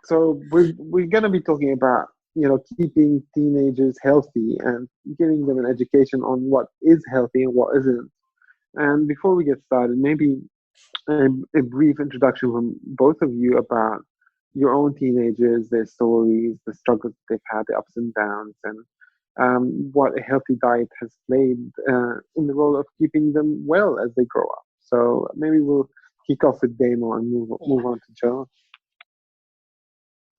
So we're going to be talking about, keeping teenagers healthy and giving them an education on what is healthy and what isn't. And before we get started, maybe a brief introduction from both of you about your own teenagers, their stories, the struggles they've had, the ups and downs, and what a healthy diet has played in the role of keeping them well as they grow up. So maybe we'll kick off with Damo and move on to Joe.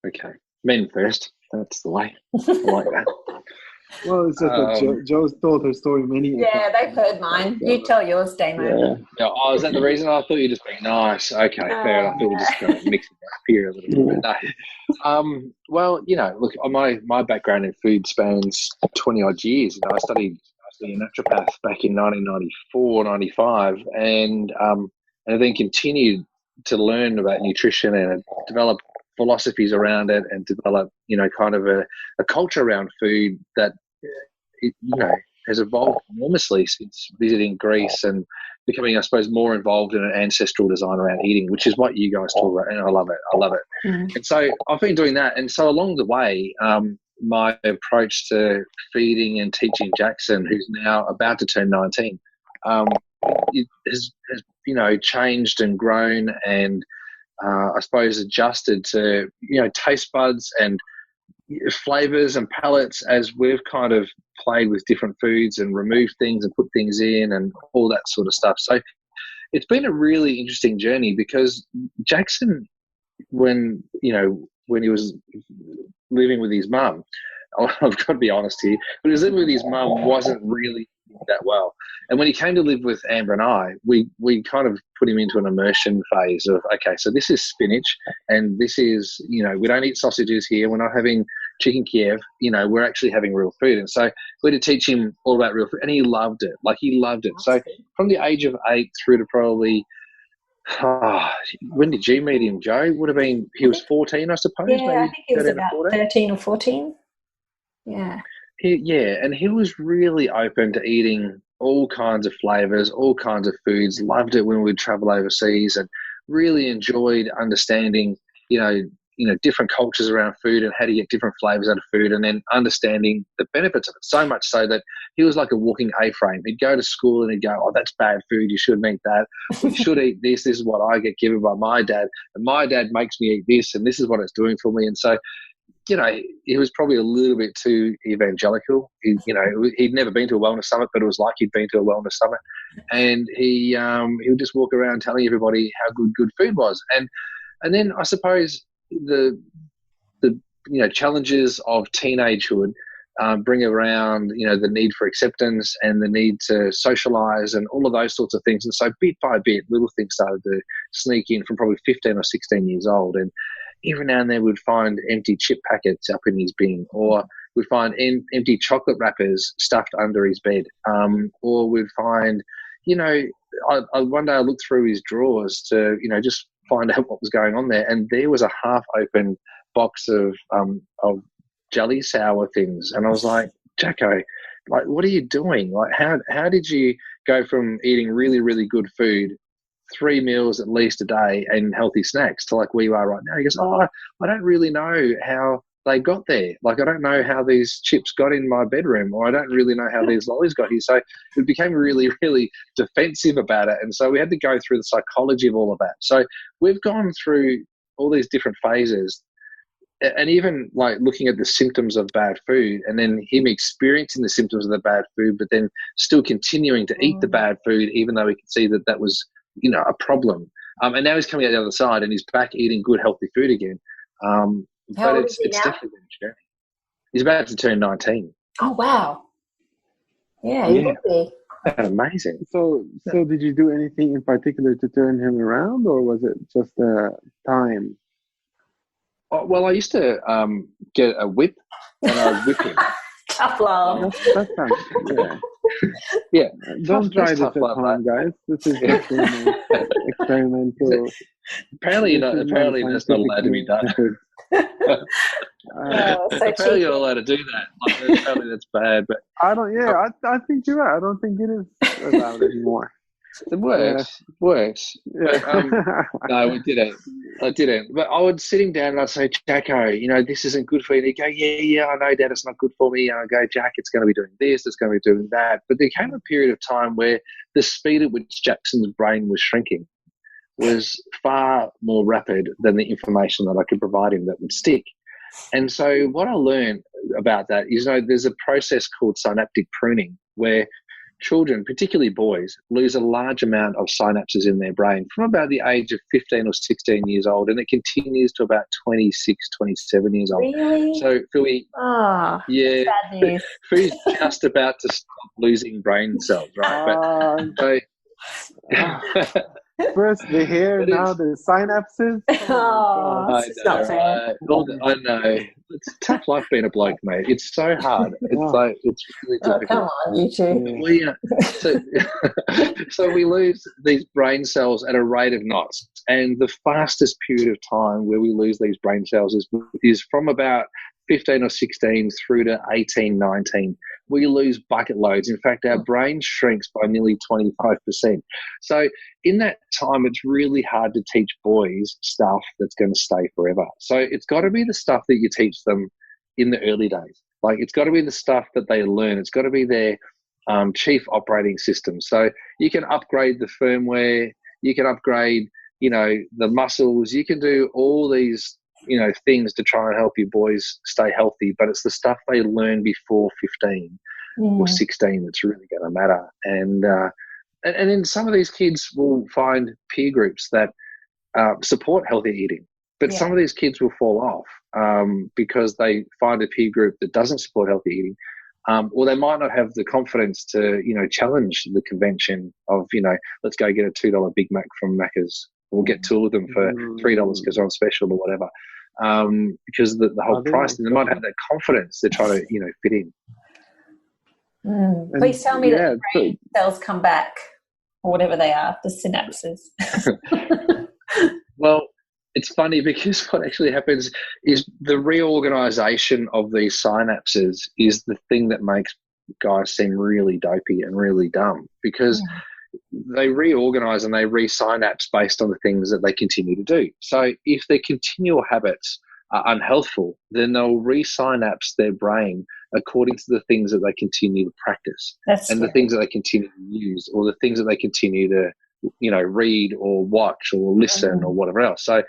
Okay, men first. That's the way. I like that. Well, it's just that Joe's told her story many times. Yeah, they've heard mine. You tell yours, Damo. Yeah. Oh, is that the reason? I thought you were just being nice. Okay, fair enough. I thought we were just going to mix it up here a little bit. No. Well, look, my background in food spans 20-odd years. I studied a naturopath back in 1994, 95, and then continued to learn about nutrition and develop philosophies around it and develop, kind of a culture around food that, has evolved enormously since visiting Greece and becoming, I suppose, more involved in an ancestral design around eating, which is what you guys talk about, and I love it. Mm. And so I've been doing that. And so along the way, my approach to feeding and teaching Jackson, who's now about to turn 19, it has changed and grown and I suppose adjusted to, taste buds and flavors and palates as we've kind of played with different foods and removed things and put things in and all that sort of stuff. So it's been a really interesting journey because Jackson, when he was living with his mum, I've got to be honest here, but he was living with his mum wasn't really that well. And when he came to live with Amber and I, we kind of put him into an immersion phase of, okay, so this is spinach and this is, we don't eat sausages here. We're not having chicken Kiev, we're actually having real food. And so we had to teach him all about real food and he loved it. He loved it. So from the age of 8 through to probably, when did you meet him, Joe? Would have been, he was 14, I suppose. Yeah, maybe I think he was about 13 or 14. Yeah. And he was really open to eating all kinds of flavors, all kinds of foods, loved it when we'd travel overseas and really enjoyed understanding, different cultures around food and how to get different flavors out of food and then understanding the benefits of it. So much so that he was like a walking A-frame. He'd go to school and he'd go, oh, that's bad food. You shouldn't eat that. You should eat this. This is what I get given by my dad. And my dad makes me eat this and this is what it's doing for me. And so, he was probably a little bit too evangelical. He'd never been to a wellness summit, but it was like he'd been to a wellness summit. And he would just walk around telling everybody how good food was. And then I suppose the challenges of teenagehood bring around, the need for acceptance and the need to socialize and all of those sorts of things. And so bit by bit, little things started to sneak in from probably 15 or 16 years old. And every now and then we'd find empty chip packets up in his bin, or we'd find empty chocolate wrappers stuffed under his bed, or we'd find, one day I looked through his drawers to, just find out what was going on there, and there was a half-open box of jelly sour things, and I was like, Jacko, what are you doing? How did you go from eating really, really good food, 3 meals at least a day and healthy snacks to where you are right now? He goes, I don't really know how they got there. I don't know how these chips got in my bedroom, or I don't really know how these lollies got here. So it became really, really defensive about it. And so we had to go through the psychology of all of that. So we've gone through all these different phases, and even looking at the symptoms of bad food and then him experiencing the symptoms of the bad food, but then still continuing to eat the bad food, even though he could see that was, a problem. And now he's coming out the other side and he's back eating good, healthy food again. How old is he now? Definitely been a journey. He's about to turn 19. Oh, wow. Yeah, he would be. That's amazing. So did you do anything in particular to turn him around, or was it just time? Well, I used to get a whip and I'd whip him. Tough love. That sounds good, yeah. Don't try this at home, guys. This is experimental. Apparently that's not allowed to be done. Apparently you're not allowed to do that. Apparently that's bad. But I think you're right. I don't think it is allowed anymore. It works. It works. Yeah. But, no, we didn't. I didn't. But I would sit him down and I'd say, Jacko, this isn't good for you. And he'd go, yeah, I know, Dad, it's not good for me. And I'd go, Jack, it's going to be doing this, it's going to be doing that. But there came a period of time where the speed at which Jackson's brain was shrinking was far more rapid than the information that I could provide him that would stick. And so what I learned about that is, there's a process called synaptic pruning where children, particularly boys, lose a large amount of synapses in their brain from about the age of 15 or 16 years old, and it continues to about 26, 27 years old. Really? So, Philly, bad news. Philly's just about to stop losing brain cells, right? First the hair, now the synapses. It's not fair. I know. It's a tough life being a bloke, mate. It's so hard. It's really difficult. Come on, you two. So we lose these brain cells at a rate of knots, and the fastest period of time where we lose these brain cells is from about 15 or 16 through to 18, 19. We lose bucket loads. In fact, our brain shrinks by nearly 25%. So in that time, it's really hard to teach boys stuff that's going to stay forever. So it's got to be the stuff that you teach them in the early days. Like, it's got to be the stuff that they learn. It's got to be their chief operating system. So you can upgrade the firmware. You can upgrade, the muscles. You can do all these things to try and help your boys stay healthy, but it's the stuff they learn before 15 or 16 that's really going to matter. And then some of these kids will find peer groups that support healthy eating, but some of these kids will fall off because they find a peer group that doesn't support healthy eating, or they might not have the confidence to, challenge the convention of, let's go get a $2 Big Mac from Macca's. We'll get two of them for $3 because they're on special or whatever. Because the whole price, they might have that confidence to try to, fit in. Please tell me that the brain cells come back, or whatever they are, the synapses. Well, it's funny because what actually happens is the reorganization of these synapses is the thing that makes guys seem really dopey and really dumb, because they reorganize and they re-synapse based on the things that they continue to do. So if their continual habits are unhealthful, then they'll re-synapse their brain according to the things that they continue to practice. The things that they continue to use, or the things that they continue to, read or watch or listen or whatever else. So,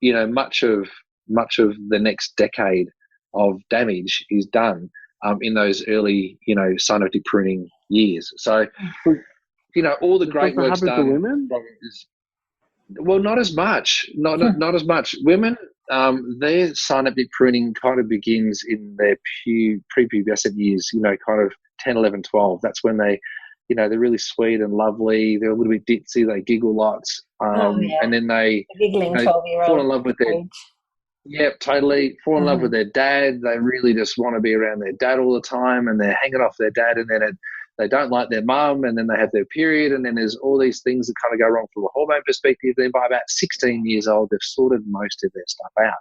much of the next decade of damage is done in those early, synaptic pruning years. So, all the great work's done. To women? Well, not as much. Not as much. Women, their synaptic pruning kind of begins in their prepubescent years, kind of 10, 11, 12. That's when they, they're really sweet and lovely. They're a little bit ditzy. They giggle lots. And then they fall in love with their... Yep, totally. Fall in love with their dad. They really just want to be around their dad all the time, and they're hanging off their dad, and then they don't like their mum, and then they have their period, and then there's all these things that kind of go wrong from a hormone perspective. Then by about 16 years old, they've sorted most of their stuff out.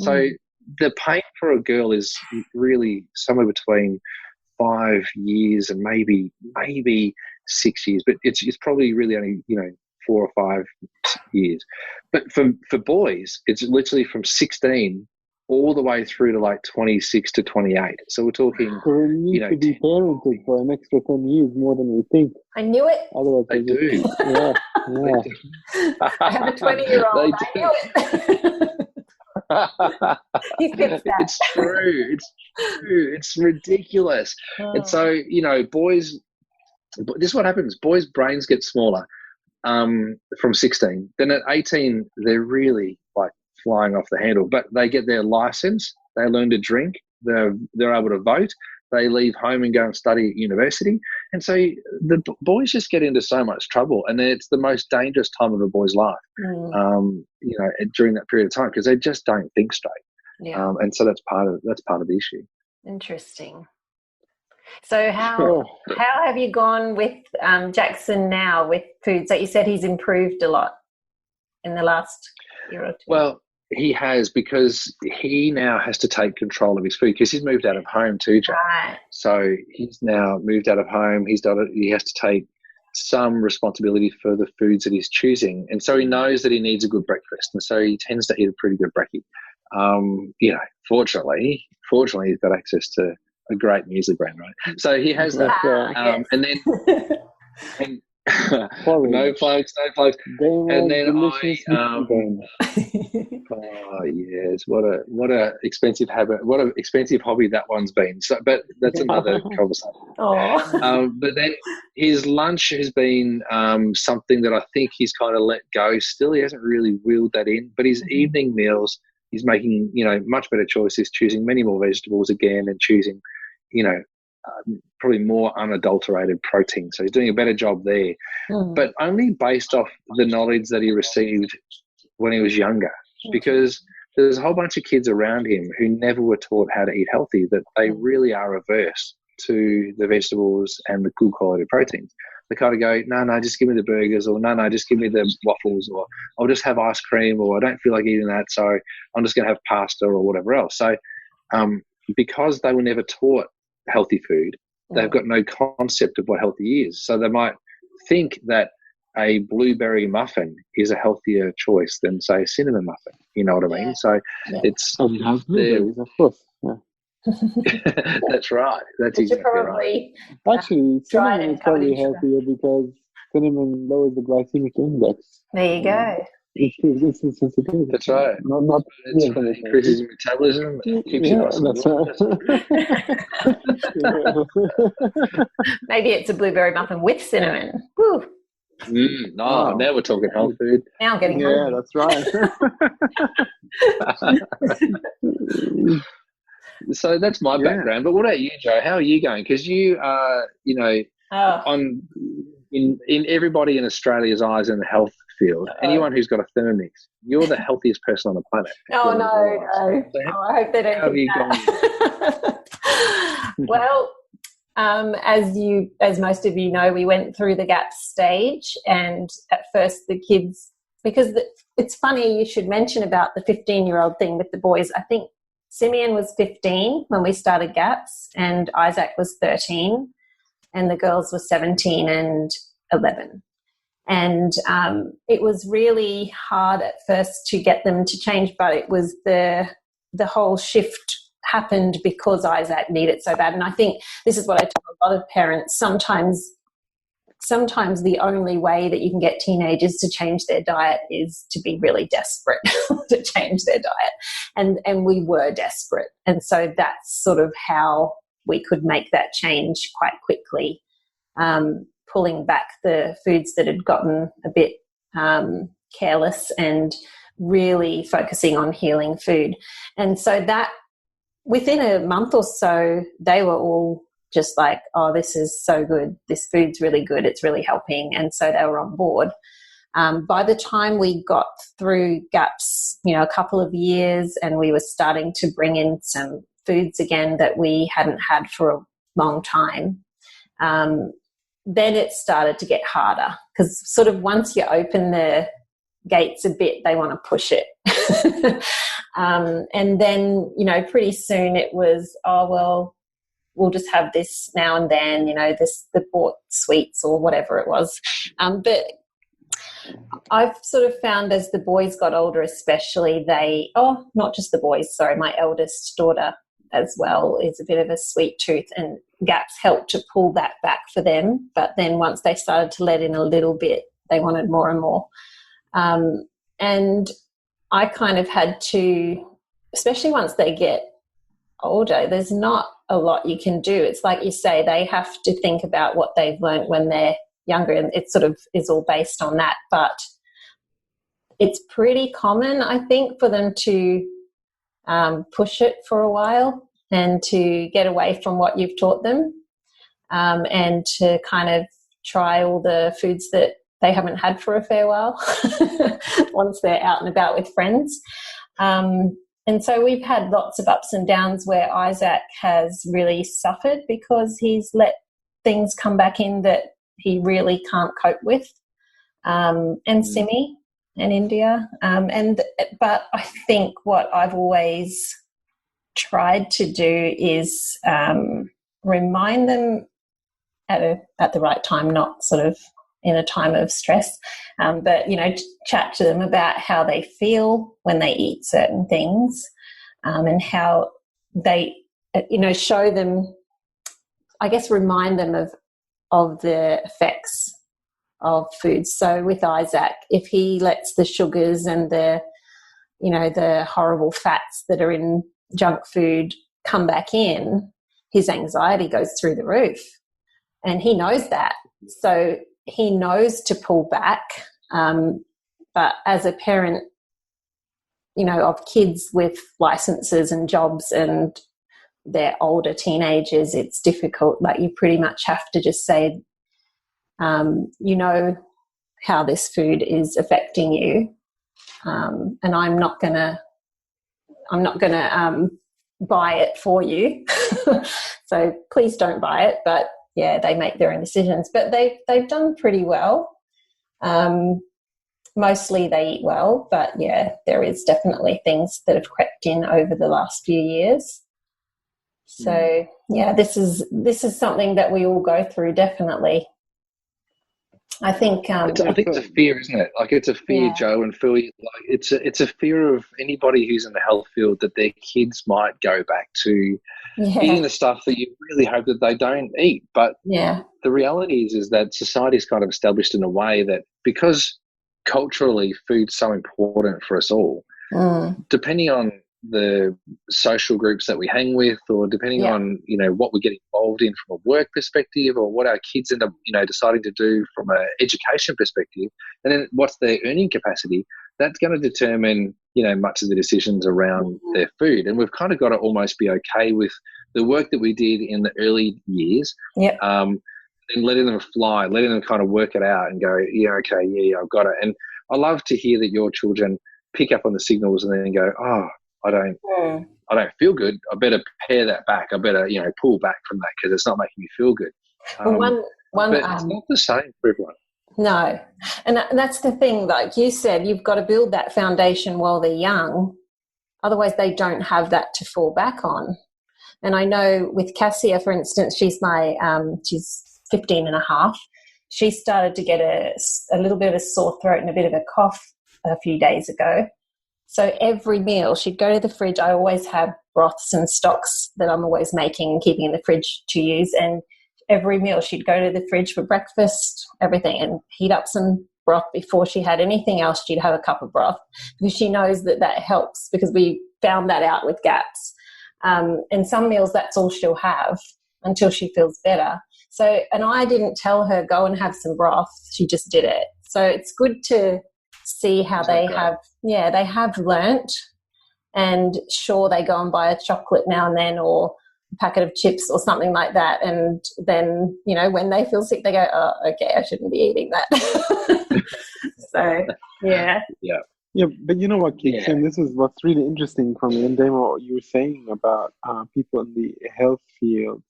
So the pain for a girl is really somewhere between 5 years and maybe 6 years, but it's probably really only 4 or 5 years. But for boys, it's literally from 16 all the way through to like 26 to 28. So we're talking, so we need to be parented for an extra 10 years more than we think. I knew it. Otherwise, they do. Yeah. I have a 20-year-old. I knew it. He fixed that. It's true. It's true. It's ridiculous. And so, boys, this is what happens. Boys' brains get smaller from 16. Then at 18, they're really like flying off the handle, but they get their license, they learn to drink, they're able to vote, they leave home and go and study at university. And so the boys just get into so much trouble, and it's the most dangerous time of a boy's life, during that period of time, because they just don't think straight. And so that's part of the issue. Interesting. So how have you gone with Jackson now with foods? That you said he's improved a lot in the last year or two. Well, he has, because he now has to take control of his food, because he's moved out of home too, Jack. Right. So he's now moved out of home. He has to take some responsibility for the foods that he's choosing. And so he knows that he needs a good breakfast. And so he tends to eat a pretty good brekkie. Fortunately, he's got access to a great muesli brand, right? So he has that. And then no plugs. And then oh yes, what a expensive habit, what an expensive hobby that one's been. So, but that's another conversation. But then his lunch has been something that I think he's kind of let go. Still, he hasn't really wheeled that in. But his evening meals, he's making much better choices, choosing many more vegetables again, and choosing probably more unadulterated protein. So he's doing a better job there, but only based off the knowledge that he received when he was younger, because there's a whole bunch of kids around him who never were taught how to eat healthy, that they really are averse to the vegetables and the good quality proteins. They kind of go, no, just give me the burgers, or no, just give me the waffles, or I'll just have ice cream, or I don't feel like eating that, so I'm just going to have pasta or whatever else. So because they were never taught healthy food, they've got no concept of what healthy is. So they might think that a blueberry muffin is a healthier choice than, say, a cinnamon muffin. You know what I mean? So it's blueberries, of course. Yeah. That's right. That's exactly right. Actually, cinnamon is probably healthier because cinnamon lowers the glycemic index. There you go. It's sensitivity. That's right. It increases metabolism. Keeps you nice. That's right. Maybe it's a blueberry muffin with cinnamon. Woo. Now we're talking health food. Now I'm getting hungry. That's right. So that's my background. But what about you, Joe? How are you going? Because you are, in everybody in Australia's eyes in the health field, anyone who's got a Thermomix, you're the healthiest person on the planet. Oh, no. So I hope they don't. How have you gone? Well, as most of you know, we went through the GAPS stage, and at first the kids, because it's funny you should mention about the 15-year-old thing with the boys. I think Simeon was 15 when we started GAPS, and Isaac was 13, and the girls were 17 and 11. And it was really hard at first to get them to change, but it was the whole shift happened because Isaac needed it so bad. And I think this is what I tell a lot of parents. Sometimes the only way that you can get teenagers to change their diet is to be really desperate to change their diet. And we were desperate. And so that's sort of how we could make that change quite quickly, pulling back the foods that had gotten a bit careless and really focusing on healing food. And so that within a month or so, they were all just like, oh, this is so good. This food's really good. It's really helping. And so they were on board. By the time we got through GAPS, a couple of years, and we were starting to bring in some foods again that we hadn't had for a long time, then it started to get harder, because sort of once you open the gates a bit, they want to push it. And then, pretty soon it was, oh, well, we'll just have this now and then, the bought sweets or whatever it was. But I've sort of found as the boys got older especially, not just the boys, sorry, my eldest daughter as well is a bit of a sweet tooth, and GAPS helped to pull that back for them. But then once they started to let in a little bit, they wanted more and more. And I kind of had to, especially once they get older, there's not a lot you can do. It's like you say, they have to think about what they've learned when they're younger, and it sort of is all based on that. But it's pretty common, I think, for them to push it for a while and to get away from what you've taught them, and to kind of try all the foods that they haven't had for a fair while once they're out and about with friends. And so we've had lots of ups and downs where Isaac has really suffered because he's let things come back in that he really can't cope with, and Simi and India. But I think what I've always tried to do is remind them at the right time, not sort of in a time of stress. But, chat to them about how they feel when they eat certain things, and how they, show them, I guess, remind them of the effects of food. So with Isaac, if he lets the sugars and the horrible fats that are in junk food come back in, his anxiety goes through the roof. And he knows that. So he knows to pull back. But as a parent, of kids with licenses and jobs and they're older teenagers, it's difficult. Like, you pretty much have to just say, how this food is affecting you. And I'm not gonna buy it for you. So please don't buy it. But yeah, they make their own decisions. But they've done pretty well. Mostly they eat well, but yeah, there is definitely things that have crept in over the last few years. So yeah, this is something that we all go through, definitely. I think I think it's a fear, isn't it? Like, it's a fear, yeah. Joe and Phil. Like, it's a fear of anybody who's in the health field that their kids might go back to eating the stuff that you really hope that they don't eat. But the reality is that society's kind of established in a way that, because culturally food's so important for us all, depending on the social groups that we hang with, or depending on what we get involved in from a work perspective, or what our kids end up deciding to do from an education perspective, and then what's their earning capacity, that's going to determine much of the decisions around their food. And we've kind of got to almost be okay with the work that we did in the early years, and letting them fly, letting them kind of work it out and go, I've got it. And I love to hear that your children pick up on the signals and then go, I don't feel good. I better pare that back. I better, pull back from that because it's not making me feel good. But it's not the same for everyone. No. And that's the thing, like you said, you've got to build that foundation while they're young. Otherwise they don't have that to fall back on. And I know with Cassia, for instance, she's 15 and a half. She started to get a little bit of a sore throat and a bit of a cough a few days ago. So every meal she'd go to the fridge. I always have broths and stocks that I'm always making and keeping in the fridge to use. And every meal she'd go to the fridge for breakfast, everything, and heat up some broth before she had anything else. She'd have a cup of broth because she knows that helps, because we found that out with GAPS. And some meals, that's all she'll have until she feels better. So, and I didn't tell her, go and have some broth. She just did it. So it's good to see how they have learnt. And sure, they go and buy a chocolate now and then, or a packet of chips or something like that. And then, when they feel sick, they go, oh, okay, I shouldn't be eating that. So, yeah. Yeah. Yeah, but you know what, Keith, and this is what's really interesting from me, and Damo, what you were saying about people in the health field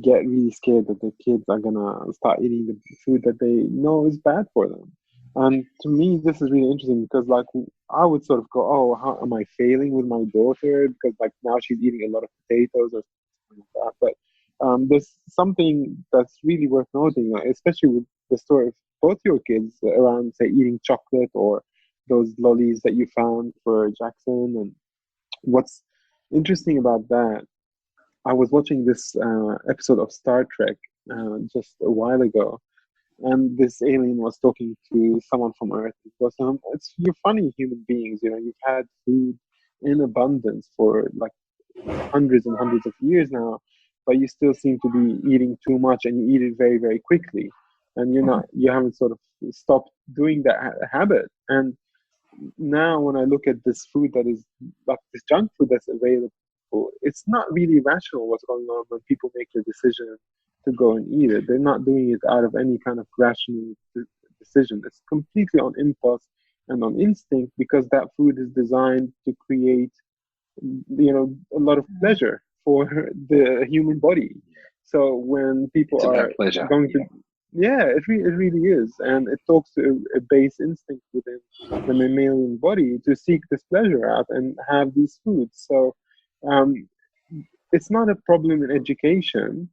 get really scared that their kids are going to start eating the food that they know is bad for them. And to me, this is really interesting because, like, I would sort of go, oh, how am I failing with my daughter? Because, like, now she's eating a lot of potatoes or something like that. But there's something that's really worth noting, especially with the story of both your kids around, say, eating chocolate or those lollies that you found for Jackson. And what's interesting about that, I was watching this episode of Star Trek just a while ago, and this alien was talking to someone from Earth. It was, you're funny human beings, you've had food in abundance for like hundreds and hundreds of years now, but you still seem to be eating too much, and you eat it very, very quickly, and you haven't sort of stopped doing that habit. And now when I look at this food that is like this junk food that's available, it's not really rational what's going on when people make the decision to go and eat it. They're not doing it out of any kind of rational decision. It's completely on impulse and on instinct, because that food is designed to create, a lot of pleasure for the human body. So when people are going to, it really is, and it talks to a base instinct within the mammalian body to seek this pleasure out and have these foods. So it's not a problem in education.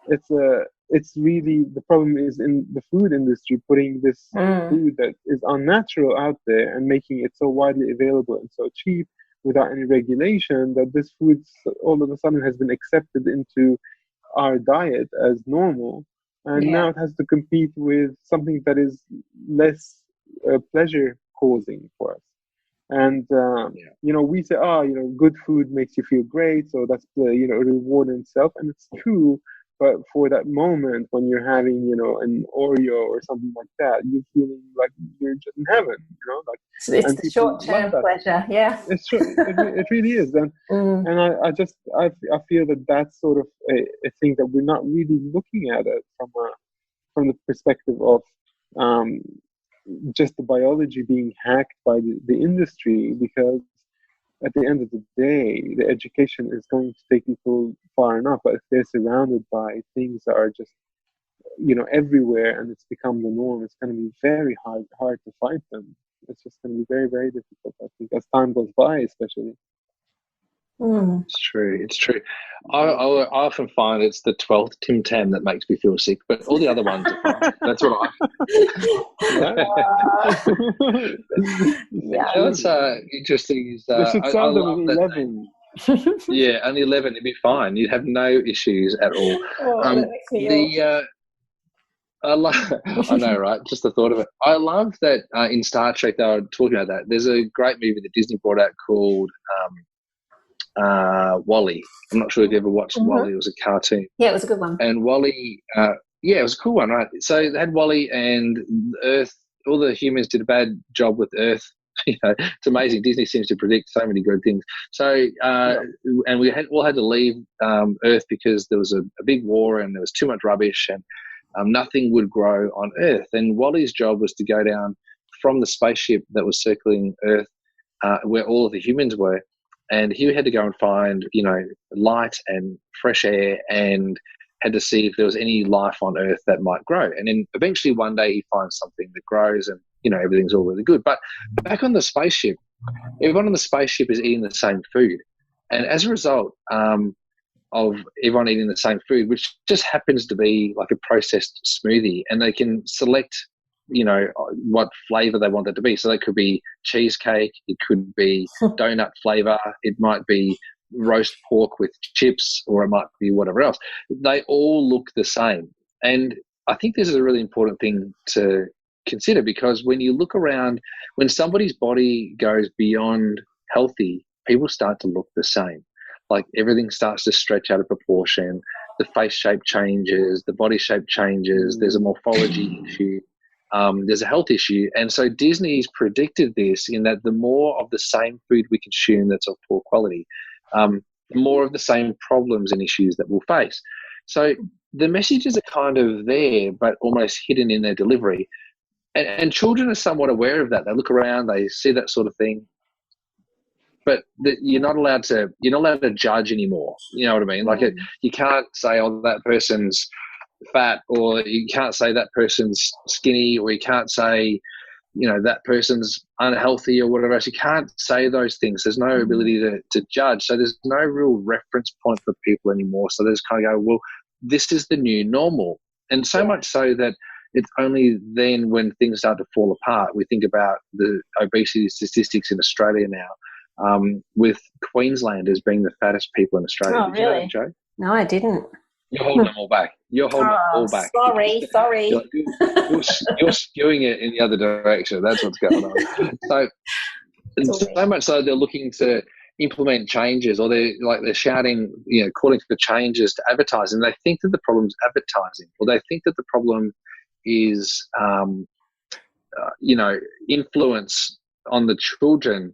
It's a it's really, the problem is in the food industry putting this food that is unnatural out there and making it so widely available and so cheap without any regulation, that this food all of a sudden has been accepted into our diet as normal, and now it has to compete with something that is less pleasure causing for us. And we say, good food makes you feel great, so that's the a reward in itself, and it's true. But for that moment when you're having an Oreo or something like that, you're feeling like you're just in heaven, like it's the short-term pleasure. It's true. It really is. And I feel that that's sort of a thing that we're not really looking at it from the perspective of just the biology being hacked by the industry, because at the end of the day, the education is going to take people far enough, but if they're surrounded by things that are just everywhere and it's become the norm, it's going to be very hard to fight them. It's just going to be very, very difficult, I think, as time goes by, especially. It's true. I often find it's the 12th Tim Tam that makes me feel sick, but all the other ones are fine. That's what What's interesting is they should sell them in 11. Yeah, only 11, it'd be fine. You'd have no issues at all. That makes me I know, right? Just the thought of it. I love that in Star Trek they were talking about that. There's a great movie that Disney brought out called Wall-E. I'm not sure if you ever watched Wall-E. It was a cartoon. Yeah, it was a good one. And Wall-E, it was a cool one, right? So they had Wall-E and Earth. All the humans did a bad job with Earth. It's amazing. Disney seems to predict so many good things. So, and we all had to leave Earth because there was a big war and there was too much rubbish and nothing would grow on Earth. And Wall-E's job was to go down from the spaceship that was circling Earth, where all of the humans were, and he had to go and find, light and fresh air, and had to see if there was any life on Earth that might grow. And then eventually one day he finds something that grows, and everything's all really good. But back on the spaceship, everyone on the spaceship is eating the same food, and as a result of everyone eating the same food, which just happens to be like a processed smoothie, and they can select what flavor they want it to be. So that could be cheesecake, it could be donut flavor, it might be roast pork with chips, or it might be whatever else. They all look the same. And I think this is a really important thing to consider, because when you look around, when somebody's body goes beyond healthy, people start to look the same. Like everything starts to stretch out of proportion, the face shape changes, the body shape changes, there's a morphology issue. There's a health issue. And so Disney's predicted this, in that the more of the same food we consume that's of poor quality, the more of the same problems and issues that we'll face. So the messages are kind of there, but almost hidden in their delivery. And children are somewhat aware of that. They look around, they see that sort of thing. But you're not allowed to judge anymore. You know what I mean? Like you can't say, oh, that person's fat, or you can't say that person's skinny, or you can't say, that person's unhealthy or whatever else. You can't say those things. There's no ability to judge. So there's no real reference point for people anymore. So they just kind of go, well, this is the new normal. And so much so that it's only then when things start to fall apart, we think about the obesity statistics in Australia now, with Queenslanders being the fattest people in Australia. Oh, Did you know really? that, Joe? No, I didn't. You're holding them all back. You're holding them all back. Sorry. You're skewing it in the other direction. That's what's going on. So much so they're looking to implement changes, or they're shouting, calling for changes to advertising. They think that the problem's advertising, or they think that the problem is, influence on the children,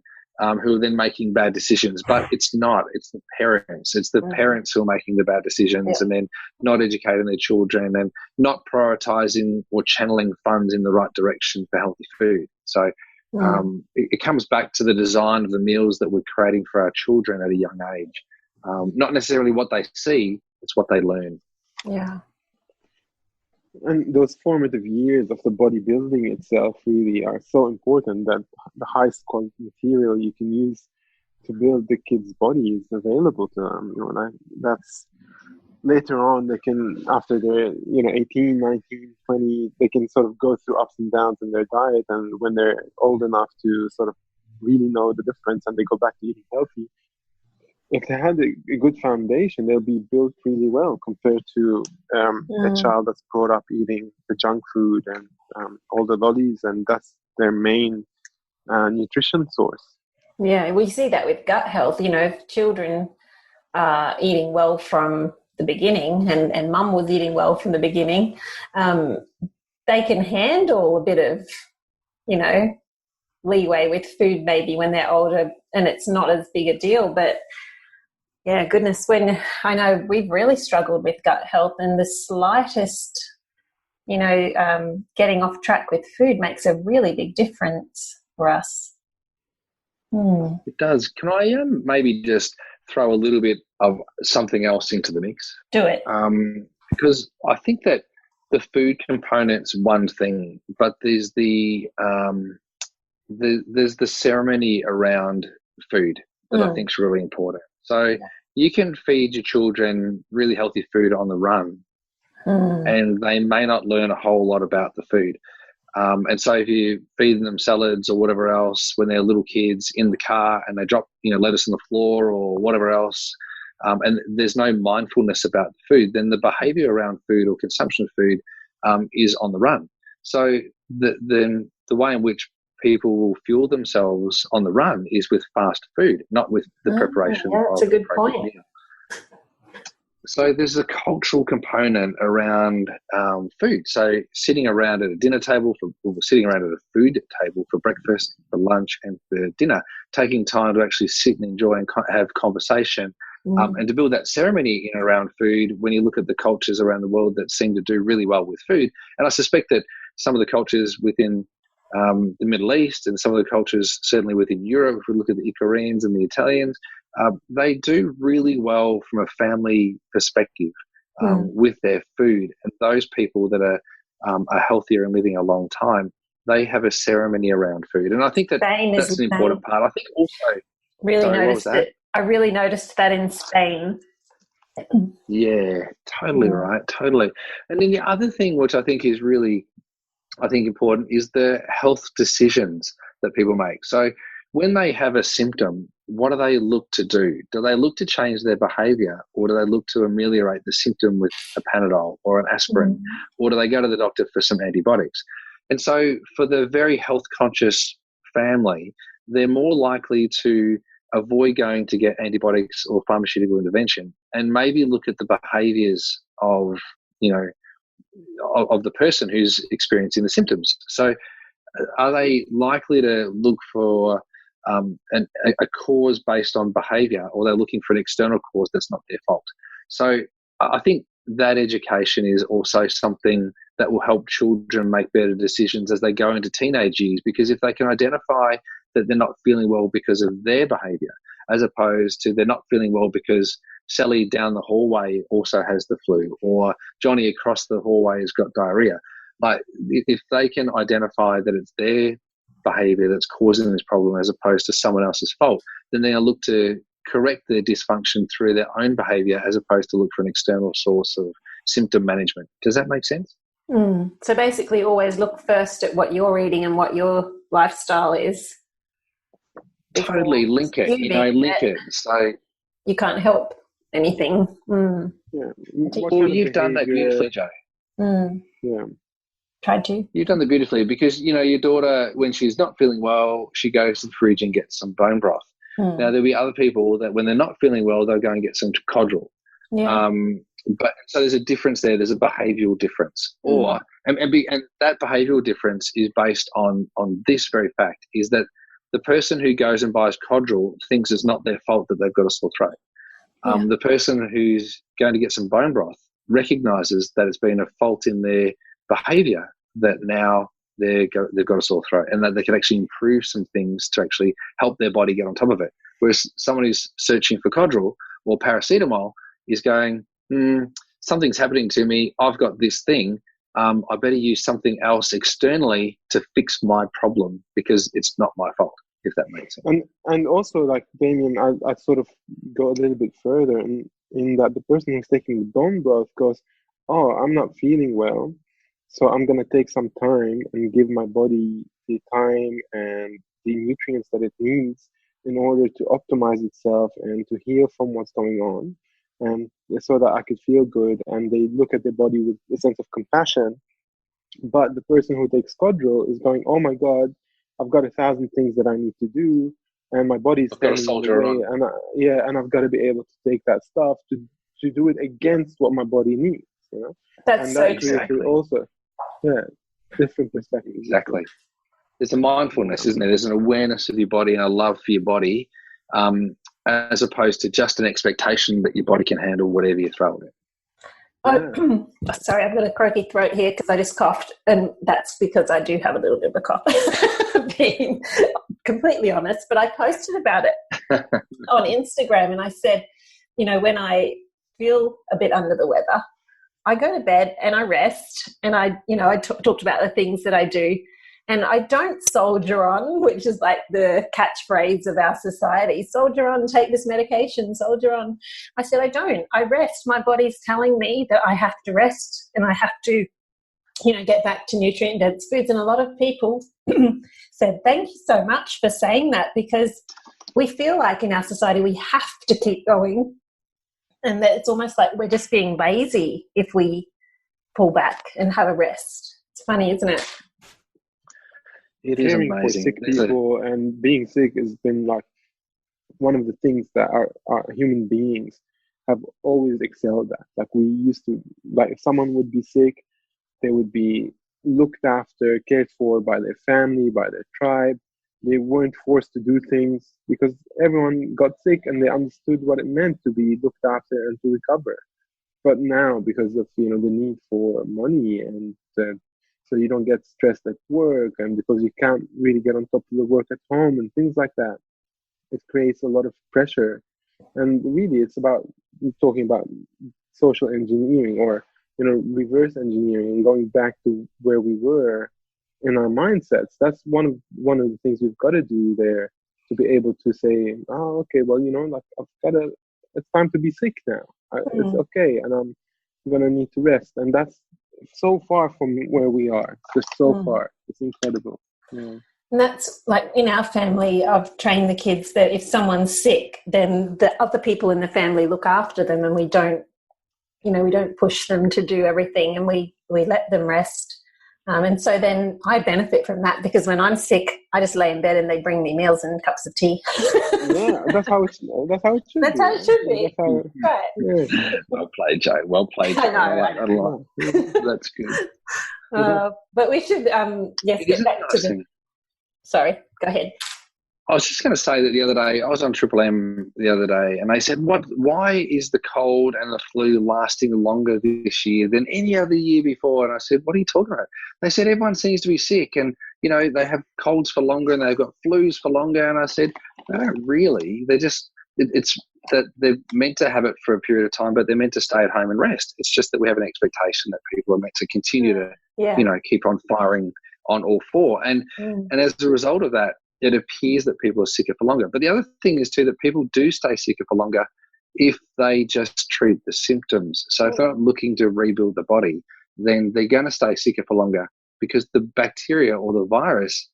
who are then making bad decisions. But it's not. It's the parents. It's the parents who are making the bad decisions, and then not educating their children and not prioritising or channeling funds in the right direction for healthy food. So it comes back to the design of the meals that we're creating for our children at a young age. Not necessarily what they see, it's what they learn. Yeah. And those formative years of the bodybuilding itself really are so important, that the highest quality material you can use to build the kid's body is available to them. later on they can, after they're 18, 19, 20, they can sort of go through ups and downs in their diet, and when they're old enough to sort of really know the difference and they go back to eating healthy, if they had a good foundation, they'll be built really well compared to a child that's brought up eating the junk food and all the lollies, and that's their main nutrition source. Yeah, we see that with gut health. If children are eating well from the beginning, and mum was eating well from the beginning, they can handle a bit of, leeway with food maybe when they're older, and it's not as big a deal. But yeah, goodness, when I know we've really struggled with gut health, and the slightest, getting off track with food makes a really big difference for us. It does. Can I maybe just throw a little bit of something else into the mix? Do it. Because I think that the food component's one thing, but there's there's the ceremony around food that I think is really important. So you can feed your children really healthy food on the run, and they may not learn a whole lot about the food. And so if you feed them salads or whatever else when they're little kids in the car and they drop, lettuce on the floor or whatever else, and there's no mindfulness about the food, then the behavior around food or consumption of food is on the run. So the way in which people will fuel themselves on the run is with fast food, not with the preparation. Yeah, that's a good point. Meal. So there's a cultural component around food. So sitting around at a dinner table, sitting around at a food table for breakfast, for lunch and for dinner, taking time to actually sit and enjoy and have conversation, and to build that ceremony in around food. When you look at the cultures around the world that seem to do really well with food, and I suspect that some of the cultures within the Middle East and some of the cultures certainly within Europe, if we look at the Koreans and the Italians, they do really well from a family perspective with their food. And those people that are healthier and living a long time, they have a ceremony around food. And I think that's an important part. I think also I really noticed that in Spain. Yeah, totally right, totally. And then the other thing which I think is really important is the health decisions that people make. So when they have a symptom, what do they look to do? Do they look to change their behaviour, or do they look to ameliorate the symptom with a Panadol or an aspirin, or do they go to the doctor for some antibiotics? And so for the very health conscious family, they're more likely to avoid going to get antibiotics or pharmaceutical intervention and maybe look at the behaviours of the person who's experiencing the symptoms. So are they likely to look for a cause based on behaviour, or they're looking for an external cause that's not their fault? So I think that education is also something that will help children make better decisions as they go into teenage years, because if they can identify that they're not feeling well because of their behaviour, as opposed to they're not feeling well because Sally down the hallway also has the flu, or Johnny across the hallway has got diarrhea. Like, if they can identify that it's their behaviour that's causing this problem as opposed to someone else's fault, then they'll look to correct their dysfunction through their own behaviour as opposed to look for an external source of symptom management. Does that make sense? So basically always look first at what you're eating and what your lifestyle is. Totally link it, link it. So you can't help anything. Yeah. Well, you've done that beautifully, Jo. Yeah. Tried to. You've done that beautifully, because, your daughter, when she's not feeling well, she goes to the fridge and gets some bone broth. Now, there'll be other people that when they're not feeling well, they'll go and get some codral. Yeah. But so there's a difference there. There's a behavioural difference, and that behavioural difference is based on this very fact, is that the person who goes and buys codral thinks it's not their fault that they've got a sore throat. The person who's going to get some bone broth recognises that it's been a fault in their behaviour that now they've got a sore throat, and that they can actually improve some things to actually help their body get on top of it. Whereas someone who's searching for codral or paracetamol is going, something's happening to me, I've got this thing, I better use something else externally to fix my problem because it's not my fault, if that makes sense. And also, like Damian, I sort of go a little bit further, and in that the person who's taking the bone broth goes, oh, I'm not feeling well, so I'm going to take some time and give my body the time and the nutrients that it needs in order to optimize itself and to heal from what's going on, and so that I could feel good. And they look at their body with a sense of compassion. But the person who takes Codral is going, oh my God, I've got 1,000 things that I need to do, and my body's I've got to standing in the soldier way, on. and and I've got to be able to take that stuff to do it against what my body needs, you know, That's and so that true. creates also, yeah, different perspectives. Exactly. There's a mindfulness, isn't there? There's an awareness of your body and a love for your body, as opposed to just an expectation that your body can handle whatever you throw at it. Oh, sorry, I've got a croaky throat here because I just coughed, and that's because I do have a little bit of a cough, being completely honest. But I posted about it on Instagram, and I said, you know, when I feel a bit under the weather, I go to bed and I rest, and I talked about the things that I do. And I don't soldier on, which is like the catchphrase of our society. Soldier on, take this medication, soldier on. I said, I don't. I rest. My body's telling me that I have to rest and I have to, you know, get back to nutrient-dense foods. And a lot of people said, thank you so much for saying that, because we feel like in our society we have to keep going, and that it's almost like we're just being lazy if we pull back and have a rest. It's funny, isn't it? It is Caring amazing. for sick people and being sick has been like one of the things that our human beings have always excelled at. Like we used to, like if someone would be sick, they would be looked after, cared for by their family, by their tribe. They weren't forced to do things because everyone got sick and they understood what it meant to be looked after and to recover. But now, because of the need for money and so you don't get stressed at work, and because you can't really get on top of the work at home and things like that, it creates a lot of pressure. And really, it's about talking about social engineering, or reverse engineering, and going back to where we were in our mindsets. That's one of the things we've got to do there, to be able to say, oh, okay, well, like it's time to be sick now. It's okay, and I'm gonna need to rest. And that's so far from where we are. Just so far. It's incredible. Yeah. And that's like in our family, I've trained the kids that if someone's sick, then the other people in the family look after them, and we don't push them to do everything, and we let them rest. And so then I benefit from that, because when I'm sick, I just lay in bed and they bring me meals and cups of tea. Yeah, that's how it should be. That's how it should be. Right. Yeah. Well played, Joe. Well played, Joe. I know. That's good. But we should, get back to the... Sorry, go ahead. I was just going to say that the other day, I was on Triple M the other day, and they said, why is the cold and the flu lasting longer this year than any other year before? And I said, what are you talking about? They said, everyone seems to be sick, and, they have colds for longer and they've got flus for longer. And I said, they don't really. They're just, it's that they're meant to have it for a period of time, but they're meant to stay at home and rest. It's just that we have an expectation that people are meant to continue to, keep on firing on all four. And as a result of that, it appears that people are sicker for longer. But the other thing is too that people do stay sicker for longer if they just treat the symptoms. So if they're not looking to rebuild the body, then they're going to stay sicker for longer, because the bacteria or the virus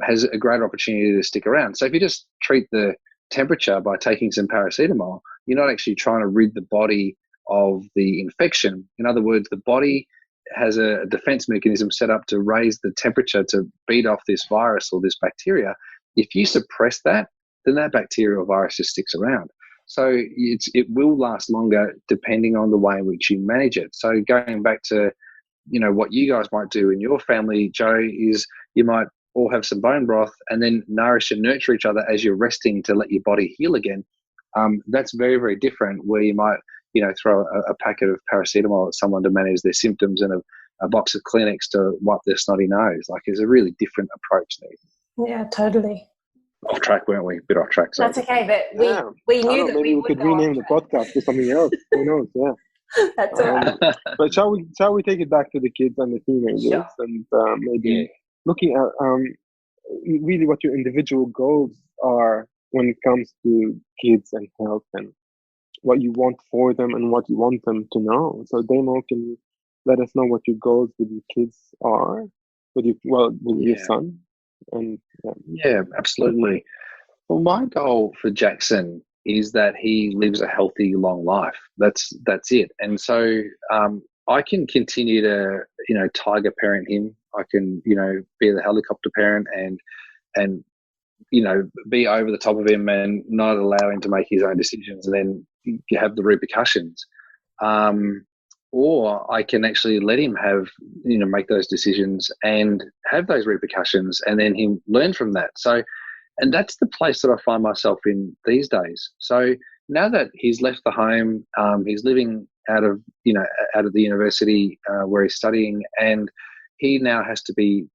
has a greater opportunity to stick around. So if you just treat the temperature by taking some paracetamol, you're not actually trying to rid the body of the infection. In other words, the body has a defense mechanism set up to raise the temperature to beat off this virus or this bacteria. If you suppress that, then that bacteria or virus just sticks around. So it will last longer depending on the way in which you manage it. So going back to, what you guys might do in your family, Joe, is you might all have some bone broth and then nourish and nurture each other as you're resting to let your body heal again. That's very, very different, where you might throw a packet of paracetamol at someone to manage their symptoms and a box of Kleenex to wipe their snotty nose. Like, it's a really different approach there. Yeah, totally. Off track, weren't we? A bit off track. So. That's okay, but we knew that maybe we could rename the podcast to something else. Who knows? Yeah. That's all right. But shall we take it back to the kids and the teenagers, and maybe looking at really what your individual goals are when it comes to kids and health, and what you want for them and what you want them to know. So Damo can let us know what your goals with your kids are, with your son. And yeah, absolutely. Well, my goal for Jackson is that he lives a healthy, long life. That's it. And so I can continue to, tiger parent him. I can, be the helicopter parent and be over the top of him and not allow him to make his own decisions, and then you have the repercussions. Or I can actually let him have, make those decisions and have those repercussions, and then him learn from that. So, and that's the place that I find myself in these days. So now that he's left the home, he's living out of the university where he's studying, and he now has to be,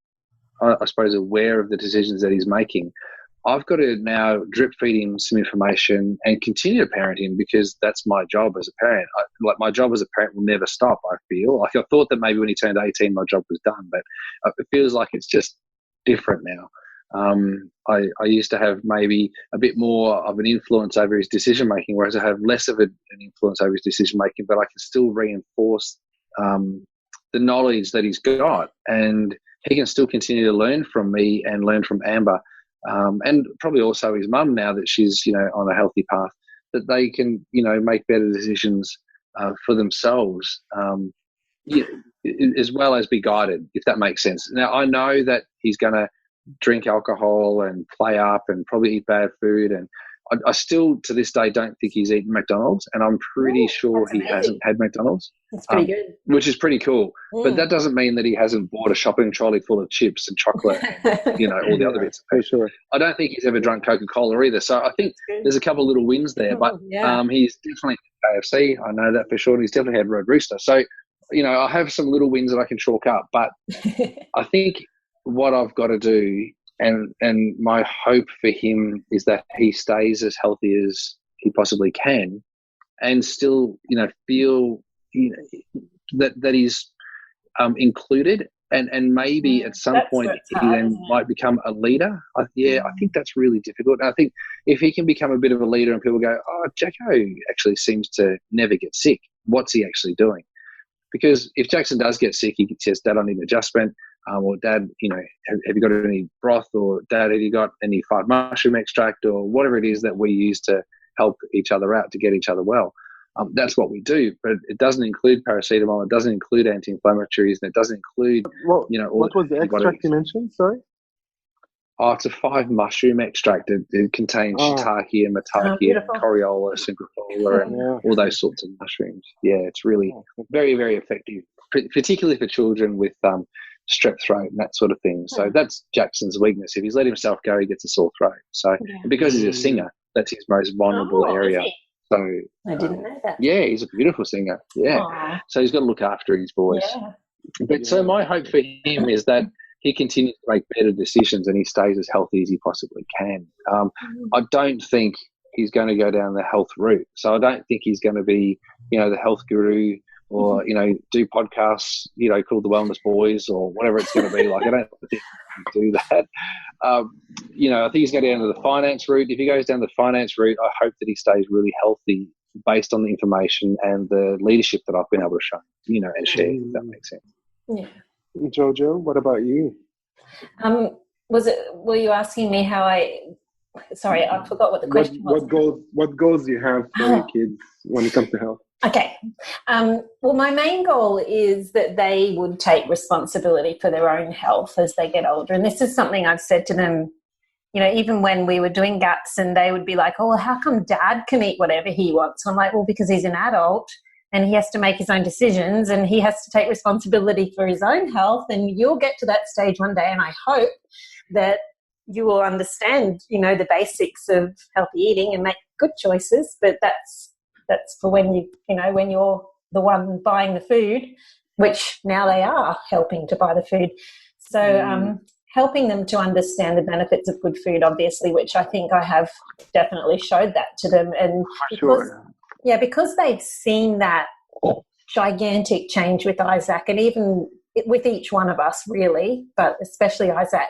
I suppose, aware of the decisions that he's making. I've got to now drip feed him some information and continue to parent him, because that's my job as a parent. My job as a parent will never stop, I feel. Like, I thought that maybe when he turned 18, my job was done, but it feels like it's just different now. I used to have maybe a bit more of an influence over his decision making, whereas I have less of an influence over his decision making, but I can still reinforce the knowledge that he's got, and he can still continue to learn from me and learn from Amber, and probably also his mum, now that she's on a healthy path, that they can make better decisions for themselves, as well as be guided, if that makes sense. Now, I know that he's going to drink alcohol and play up and probably eat bad food, and I still to this day don't think he's eaten McDonald's, and I'm pretty sure he hasn't had McDonald's. That's pretty good. Which is pretty cool. But that doesn't mean that he hasn't bought a shopping trolley full of chips and chocolate and, all the other bits. For sure. I don't think he's ever drunk Coca-Cola either. So I think there's a couple of little wins there. But he's definitely had KFC. I know that for sure. And he's definitely had Road Rooster. So, I have some little wins that I can chalk up. But I think what I've got to do, and my hope for him, is that he stays as healthy as he possibly can, and still, feel that he's included, and maybe at some point he then might become a leader. I think that's really difficult. And I think if he can become a bit of a leader and people go, oh, Jacko actually seems to never get sick, what's he actually doing? Because if Jackson does get sick, he says, Dad, I need an adjustment. Or Dad, have you got any broth? Or Dad, have you got any fired mushroom extract? Or whatever it is that we use to help each other out, to get each other well. That's what we do, but it doesn't include paracetamol. It doesn't include anti-inflammatories, and it doesn't include, all what was the extract you mentioned? Sorry. Oh, it's a 5 mushroom extract. It contains shiitake and maitake and coriolus and grifola and all those sorts of mushrooms. Yeah, it's really very, very effective, particularly for children with strep throat and that sort of thing. So that's Jackson's weakness. If he's let himself go, he gets a sore throat. So because he's a singer, that's his most vulnerable area. So I didn't know that. Yeah, he's a beautiful singer. Yeah. Aww. So he's got to look after his voice. Yeah. But so my hope for him is that he continues to make better decisions and he stays as healthy as he possibly can. I don't think he's going to go down the health route. So I don't think he's going to be, the health guru or, do podcasts, called The Wellness Boys or whatever it's going to be like. I don't think he can do that. I think he's going down to the finance route. If he goes down the finance route, I hope that he stays really healthy based on the information and the leadership that I've been able to show, and share, if that makes sense. Yeah. Jojo, what about you? Were you asking me how sorry, I forgot what the question was. What goals do you have for your kids when it comes to health? Okay. Well, my main goal is that they would take responsibility for their own health as they get older. And this is something I've said to them, even when we were doing GAPS, and they would be like, oh, well, how come Dad can eat whatever he wants? I'm like, well, because he's an adult and he has to make his own decisions and he has to take responsibility for his own health. And you'll get to that stage one day. And I hope that you will understand, the basics of healthy eating and make good choices. But that's for when when you're the one buying the food, which now they are helping to buy the food. So helping them to understand the benefits of good food, obviously, which I think I have definitely showed that to them. And because they've seen that gigantic change with Isaac, and even with each one of us really, but especially Isaac,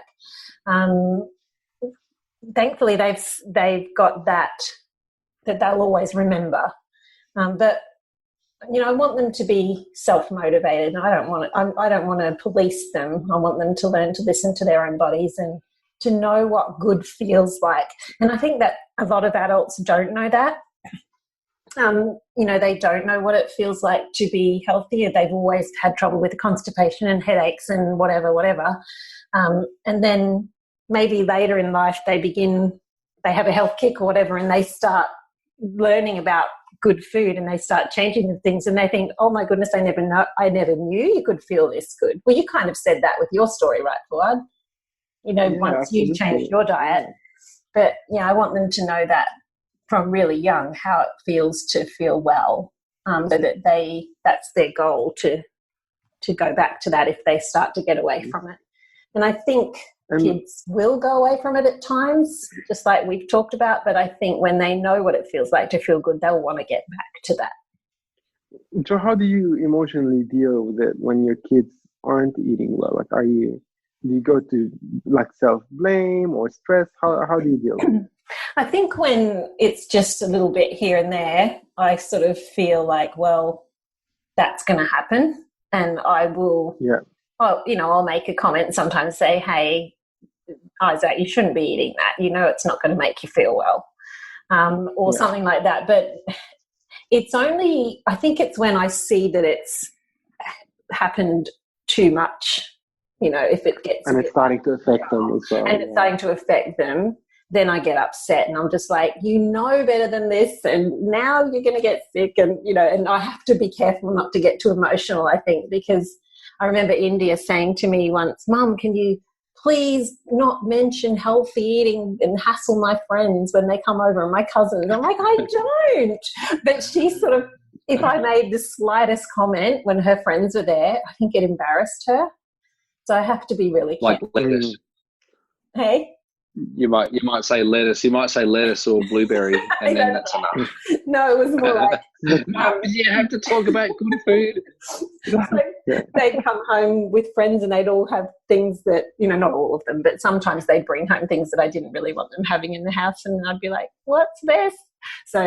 thankfully they've got that they'll always remember. But I want them to be self-motivated. I don't want to police them. I want them to learn to listen to their own bodies and to know what good feels like. And I think that a lot of adults don't know that. They don't know what it feels like to be healthy. They've always had trouble with constipation and headaches and whatever. And then maybe later in life they have a health kick or whatever, and they start learning about good food and they start changing the things, and they think, oh my goodness, I never knew you could feel this good. Well, you kind of said that with your story, right, Fouad? Once you changed your diet. But I want them to know that from really young how it feels to feel well, so that that's their goal, to go back to that if they start to get away from it. And I think kids will go away from it at times, just like we've talked about, but I think when they know what it feels like to feel good, they'll want to get back to that. So how do you emotionally deal with it when your kids aren't eating well? Like, do you go to like self-blame or stress? How do you deal with it? I think when it's just a little bit here and there, I sort of feel like, well, that's going to happen, and I will, I'll make a comment and sometimes say, hey, Isaac, you shouldn't be eating that. It's not going to make you feel well, or something like that. But I think it's when I see that it's happened too much, if it gets... And it's starting to affect them as well. And it's starting to affect them, then I get upset and I'm just like, better than this, and now you're going to get sick, and, and I have to be careful not to get too emotional, I think, because I remember India saying to me once, Mum, can you please not mention healthy eating and hassle my friends when they come over and my cousins? I'm like, I don't. But she sort of, if I made the slightest comment when her friends were there, I think it embarrassed her. So I have to be really careful. Like lettuce. Hey? You might say lettuce. You might say lettuce or blueberry, and then that's enough. No, it was more like... you have to talk about good food. They'd come home with friends and they'd all have things that, not all of them, but sometimes they'd bring home things that I didn't really want them having in the house, and I'd be like, what's this? So,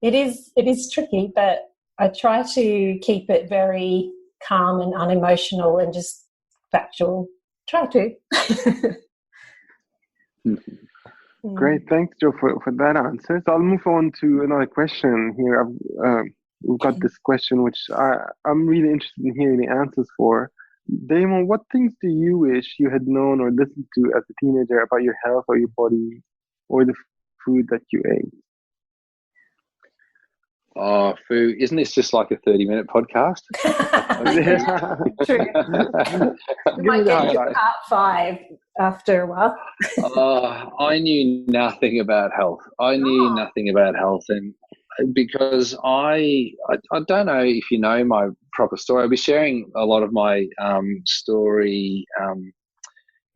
it is tricky, but I try to keep it very calm and unemotional and just factual. Try to. Great, thanks, Joe, for that answer. So I'll move on to another question here. We've got this question which I'm really interested in hearing the answers for. Damon, what things do you wish you had known or listened to as a teenager about your health or your body or the food that you ate? Oh, food. Isn't this just like a 30-minute podcast? True. You might get to part 5 after a while. I knew nothing about health. And because I don't know if you know my proper story. I'll be sharing a lot of my story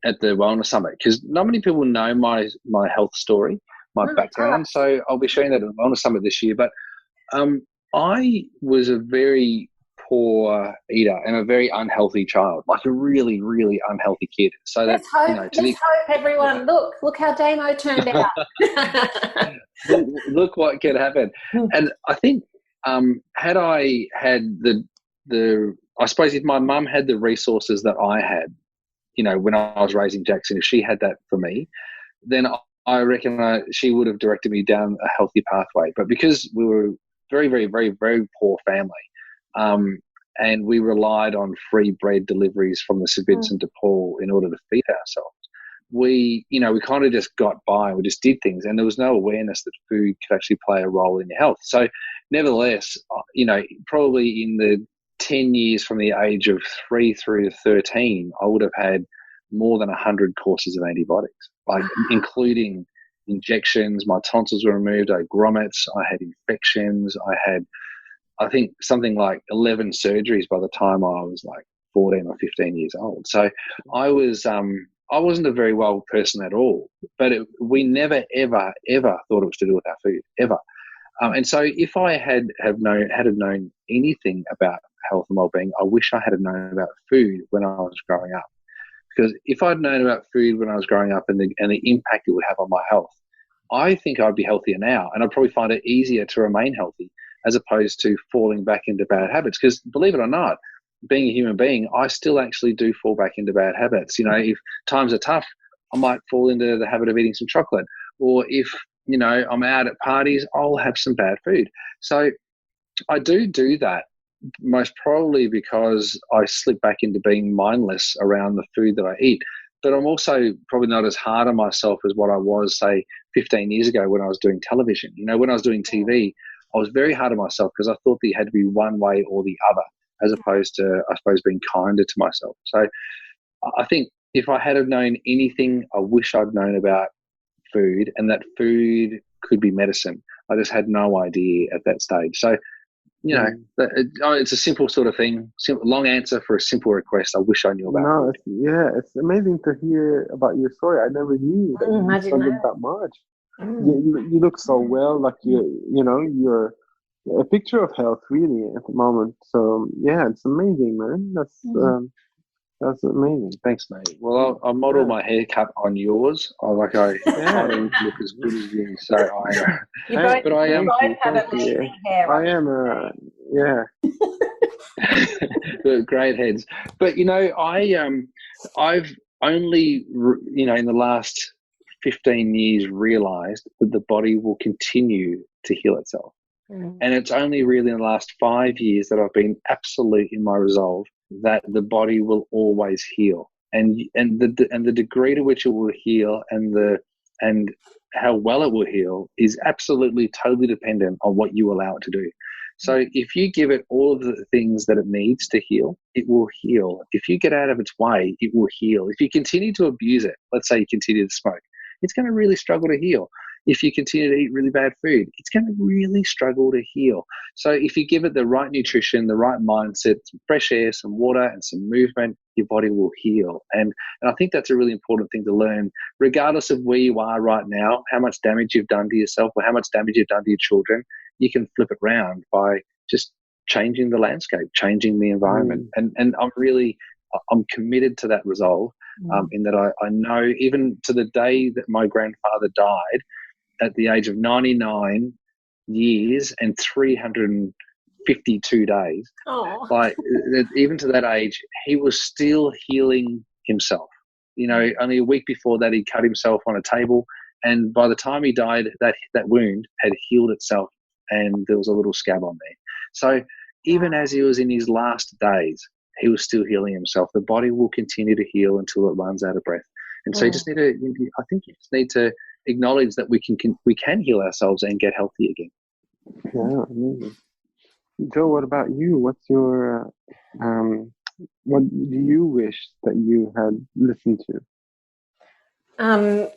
at the Wellness Summit, because not many people know my health story, my background. So I'll be sharing that at the Wellness Summit this year. But I was a very poor eater and a very unhealthy child, like a really, really unhealthy kid. So let's hope everyone. Look how Damo turned out. look what could happen. And I think had I had I suppose if my mum had the resources that I had, when I was raising Jackson, if she had that for me, then I reckon she would have directed me down a healthy pathway. But because we were very, very, very, very poor family, and we relied on free bread deliveries from the St. Vincent de Paul in order to feed ourselves, we kind of just got by. We just did things, and there was no awareness that food could actually play a role in your health. So nevertheless, probably in the 10 years from the age of 3 through to 13, I would have had more than 100 courses of antibiotics, like including injections. My tonsils were removed. I had grommets. I had infections. I had, I think, something like 11 surgeries by the time I was like 14 or 15 years old. So I wasn't a very well person at all, but we never, ever, ever thought it was to do with our food, ever. And so if I had known anything about health and well-being, I wish I had known about food when I was growing up. Because if I'd known about food when I was growing up and the impact it would have on my health, I think I'd be healthier now, and I'd probably find it easier to remain healthy as opposed to falling back into bad habits. Because believe it or not, being a human being, I still actually do fall back into bad habits. You know, if times are tough, I might fall into the habit of eating some chocolate. Or if, you know, I'm out at parties, I'll have some bad food. So I do that most probably because I slip back into being mindless around the food that I eat. But I'm also probably not as hard on myself as what I was, say, 15 years ago when I was doing television. You know, when I was doing TV, I was very hard on myself because I thought that you had to be one way or the other, as opposed to, I suppose, being kinder to myself. So I think if I had have known anything, I wish I'd known about food, and that food could be medicine. I just had no idea at that stage. So, you know, it's a simple sort of thing, long answer for a simple request. I wish I knew about. No, it's amazing to hear about your story. I never knew that you struggled that much. You look so well, like you're a picture of health really at the moment. So yeah, it's amazing, man. That's amazing. Thanks, mate. Well, I'll model my haircut on yours. I don't look as good as you, so but I am. Have amazing hair. I am. Great heads. But you know, I've only in the last 15 years realised that the body will continue to heal itself, and it's only really in the last 5 years that I've been absolute in my resolve that the body will always heal, and the degree to which it will heal and how well it will heal is absolutely totally dependent on what you allow it to do. So if you give it all of the things that it needs to heal, it will heal. If you get out of its way, it will heal. If you continue to abuse it, let's say you continue to smoke, it's going to really struggle to heal. If you continue to eat really bad food, it's going to really struggle to heal. So if you give it the right nutrition, the right mindset, some fresh air, some water, and some movement, your body will heal. And I think that's a really important thing to learn, regardless of where you are right now, how much damage you've done to yourself or how much damage you've done to your children. You can flip it around by just changing the landscape, changing the environment. And I'm committed to that resolve, in that I know even to the day that my grandfather died, at the age of 99 years and 352 days, like even to that age, he was still healing himself. You know, only a week before that, he cut himself on a table, and by the time he died, that wound had healed itself, and there was a little scab on there. So even as he was in his last days, he was still healing himself. The body will continue to heal until it runs out of breath. And so you just need to acknowledge that we can heal ourselves and get healthy again. Yeah, amazing. Joe, what about you? What's your what do you wish that you had listened to?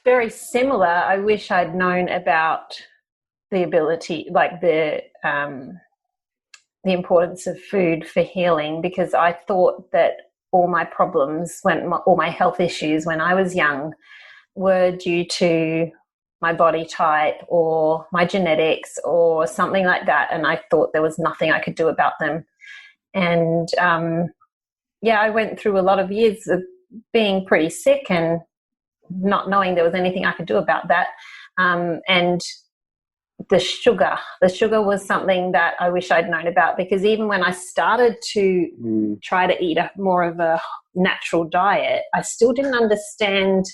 Very similar. I wish I'd known about the ability, like the importance of food for healing, because I thought that all my problems, all my health issues when I was young, were due to my body type or my genetics or something like that, and I thought there was nothing I could do about them. And I went through a lot of years of being pretty sick and not knowing there was anything I could do about that. And the sugar was something that I wish I'd known about, because even when I started to try to eat more of a natural diet, I still didn't understand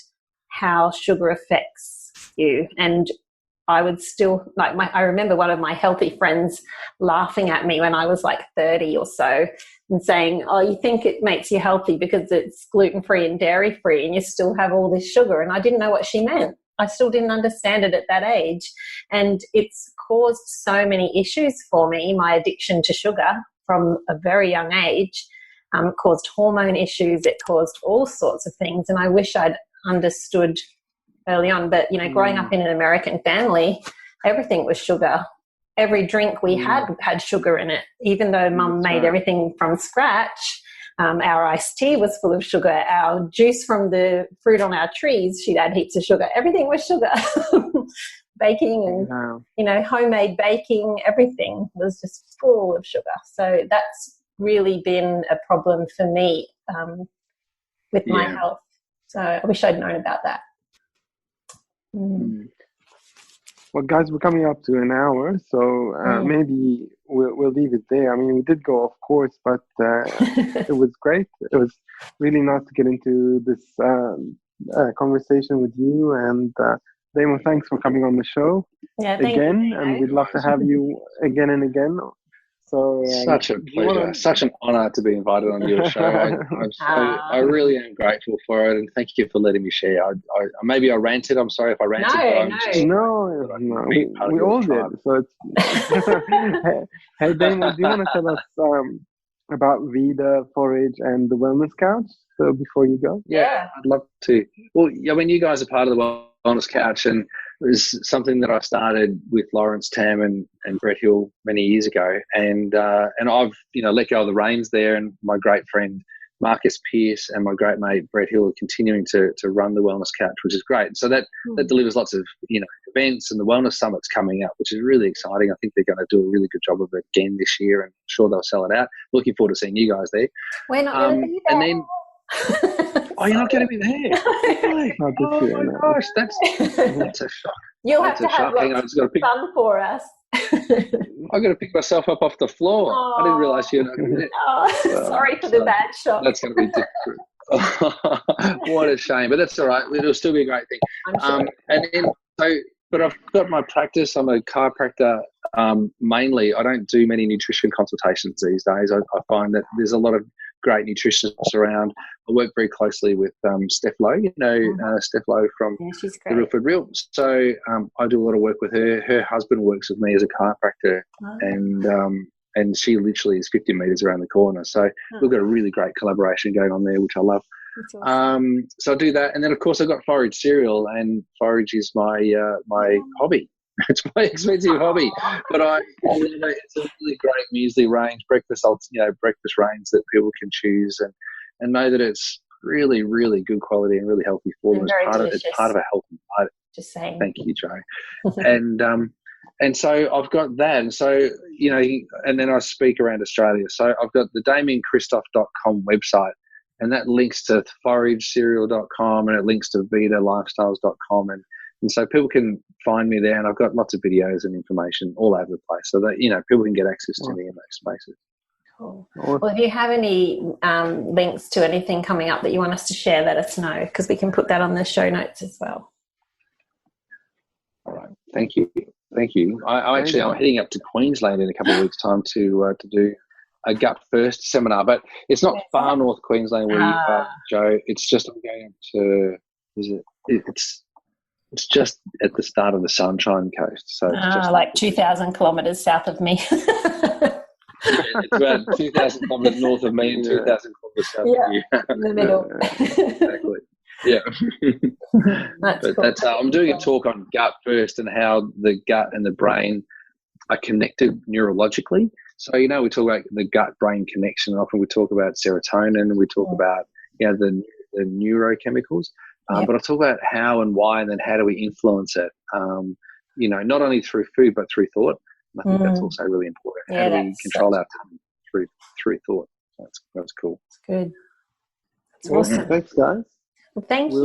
how sugar affects you. And I would still, I remember one of my healthy friends laughing at me when I was like 30 or so and saying, oh, you think it makes you healthy because it's gluten-free and dairy-free and you still have all this sugar. And I didn't know what she meant. I still didn't understand it at that age. And it's caused so many issues for me, my addiction to sugar from a very young age. It caused hormone issues. It caused all sorts of things. And I wish I'd understood early on. But, growing up in an American family, everything was sugar. Every drink we had sugar in it, even though Mum made everything from scratch. Our iced tea was full of sugar. Our juice from the fruit on our trees, she'd add heaps of sugar. Everything was sugar. Baking and, homemade baking, everything was just full of sugar. So that's really been a problem for me with my health. So I wish I'd known about that. Well, guys, we're coming up to an hour, so maybe we'll leave it there. I mean, we did go off course, but it was great. It was really nice to get into this conversation with you. And Damon, thanks for coming on the show again. And we'd love to have you again and again. So such a pleasure, such an honor to be invited on your show. I really am grateful for it, and thank you for letting me share. Maybe I ranted. I'm sorry if I ranted. No. We all did. So it's hey Damon, do you want to tell us about Vida, Forage, and the Wellness Couch? So before you go, yeah, I'd love to. Well, I mean, you guys are part of the Wellness Couch, and it was something that I started with Lawrence Tam and Brett Hill many years ago, and I've let go of the reins there, and my great friend Marcus Pearce and my great mate Brett Hill are continuing to run the Wellness Couch, which is great. So that delivers lots of events, and the Wellness Summit's coming up, which is really exciting. I think they're going to do a really good job of it again this year, and I'm sure they'll sell it out. Looking forward to seeing you guys there. We're not going to be there. And then. Oh, you're not going to be there? Oh my gosh, that's a shock. You'll have to have lots of fun for us. I've got to pick myself up off the floor. I didn't realise you were not going to be there. Sorry for the bad shock. That's going to be different. What a shame, but that's all right. It'll still be a great thing. I'm sure. But I've got my practice. I'm a chiropractor mainly. I don't do many nutrition consultations these days. I find that there's a lot of great nutritionists around. I work very closely with Steph Lowe, Steph Lowe from the Real Food Real. So I do a lot of work with her. Her husband works with me as a chiropractor, and she literally is 50 metres around the corner. So we've got a really great collaboration going on there, which I love. Awesome. So I do that, and then of course I've got Forage cereal, and Forage is my hobby. It's my expensive hobby, but I love it. It's a really great muesli range, breakfast range that people can choose and know that it's really, really good quality and really healthy for them. It's part of a healthy diet. Just saying. Thank you, Joe. And so I've got that, and so and then I speak around Australia. So I've got the DamianKristof.com website, and that links to foragecereal.com, and it links to VitaLifestyles.com, and so people can find me there, and I've got lots of videos and information all over the place, so that people can get access to me in those spaces. Cool. Well, if you have any links to anything coming up that you want us to share, let us know, because we can put that on the show notes as well. All right. Thank you. I'm heading up to Queensland in a couple of weeks' time to do a Gut First seminar, but it's not far north Queensland where you are, Joe. It's just I'm going to. It's just at the start of the Sunshine Coast, so it's just like 2,000 kilometres south of me. It's about 2,000 kilometres north of me and 2,000 kilometres south of you. In the middle. Exactly. Yeah. But cool. I'm doing a talk on gut first and how the gut and the brain are connected neurologically. So, we talk about the gut-brain connection. Often we talk about serotonin, we talk about the neurochemicals. But I talk about how and why, and then how do we influence it, not only through food but through thought. And I think that's also really important. How do we control our tongue through thought? That's cool. That's good. That's awesome. Thanks, guys. Well, thank you.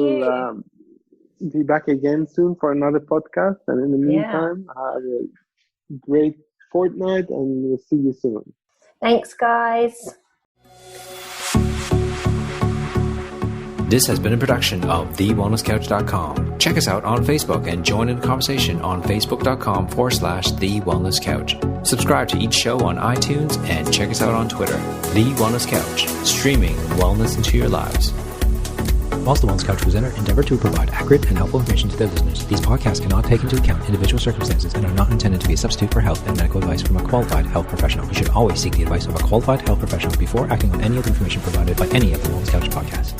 We'll be back again soon for another podcast. And in the meantime, have a great fortnight, and we'll see you soon. Thanks, guys. This has been a production of TheWellnessCouch.com. Check us out on Facebook and join in the conversation on Facebook.com/The Wellness Couch. Subscribe to each show on iTunes and check us out on Twitter. The Wellness Couch, streaming wellness into your lives. Whilst the Wellness Couch presenter endeavor to provide accurate and helpful information to their listeners, these podcasts cannot take into account individual circumstances and are not intended to be a substitute for health and medical advice from a qualified health professional. You should always seek the advice of a qualified health professional before acting on any of the information provided by any of the Wellness Couch podcasts.